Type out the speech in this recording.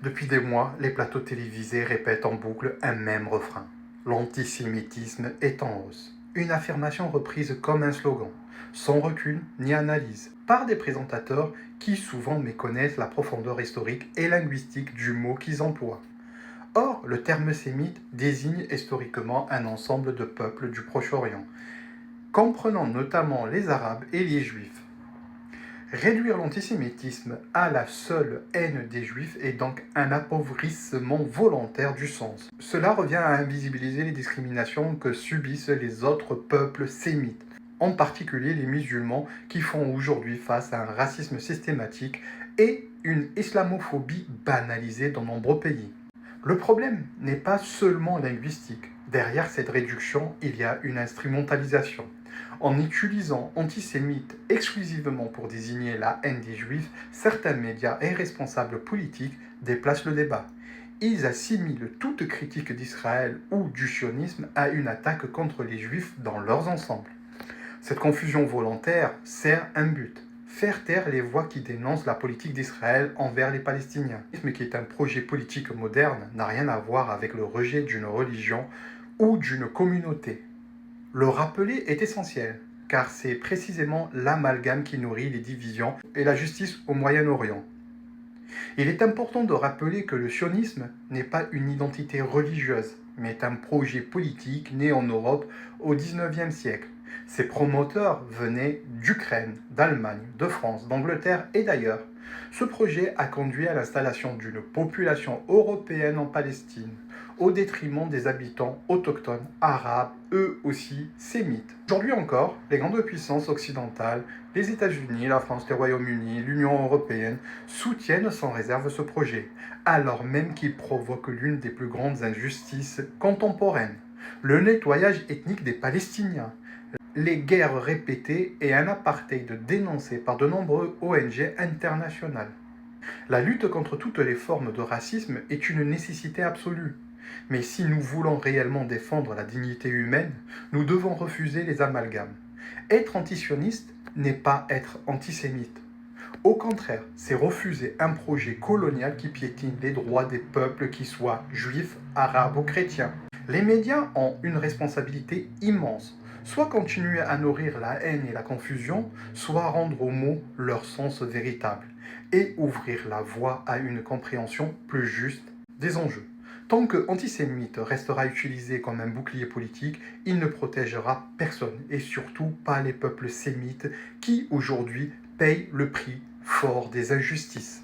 Depuis des mois, les plateaux télévisés répètent en boucle un même refrain. L'antisémitisme est en hausse. Une affirmation reprise comme un slogan, sans recul ni analyse, par des présentateurs qui souvent méconnaissent la profondeur historique et linguistique du mot qu'ils emploient. Or, le terme sémite désigne historiquement un ensemble de peuples du Proche-Orient, comprenant notamment les Arabes et les Juifs. Réduire l'antisémitisme à la seule haine des Juifs est donc un appauvrissement volontaire du sens. Cela revient à invisibiliser les discriminations que subissent les autres peuples sémites, en particulier les musulmans qui font aujourd'hui face à un racisme systématique et une islamophobie banalisée dans nombreux pays. Le problème n'est pas seulement linguistique. Derrière cette réduction, il y a une instrumentalisation. En utilisant antisémite exclusivement pour désigner la haine des juifs, certains médias et responsables politiques déplacent le débat. Ils assimilent toute critique d'Israël ou du sionisme à une attaque contre les juifs dans leurs ensembles. Cette confusion volontaire sert un but: faire taire les voix qui dénoncent la politique d'Israël envers les Palestiniens. Mais qui est un projet politique moderne, n'a rien à voir avec le rejet d'une religion ou d'une communauté. Le rappeler est essentiel, car c'est précisément l'amalgame qui nourrit les divisions et la justice au Moyen-Orient. Il est important de rappeler que le sionisme n'est pas une identité religieuse, mais un projet politique né en Europe au XIXe siècle. Ses promoteurs venaient d'Ukraine, d'Allemagne, de France, d'Angleterre et d'ailleurs. Ce projet a conduit à l'installation d'une population européenne en Palestine, au détriment des habitants autochtones arabes, eux aussi sémites. Aujourd'hui encore, les grandes puissances occidentales, les États-Unis, la France, le Royaume-Uni, l'Union européenne, soutiennent sans réserve ce projet, alors même qu'il provoque l'une des plus grandes injustices contemporaines: le nettoyage ethnique des Palestiniens, les guerres répétées et un apartheid dénoncé par de nombreux ONG internationales. La lutte contre toutes les formes de racisme est une nécessité absolue. Mais si nous voulons réellement défendre la dignité humaine, nous devons refuser les amalgames. Être antisioniste n'est pas être antisémite. Au contraire, c'est refuser un projet colonial qui piétine les droits des peuples, qu'ils soient juifs, arabes ou chrétiens. Les médias ont une responsabilité immense: soit continuer à nourrir la haine et la confusion, soit rendre aux mots leur sens véritable et ouvrir la voie à une compréhension plus juste des enjeux. Tant que antisémite restera utilisé comme un bouclier politique, il ne protégera personne, et surtout pas les peuples sémites qui aujourd'hui payent le prix fort des injustices.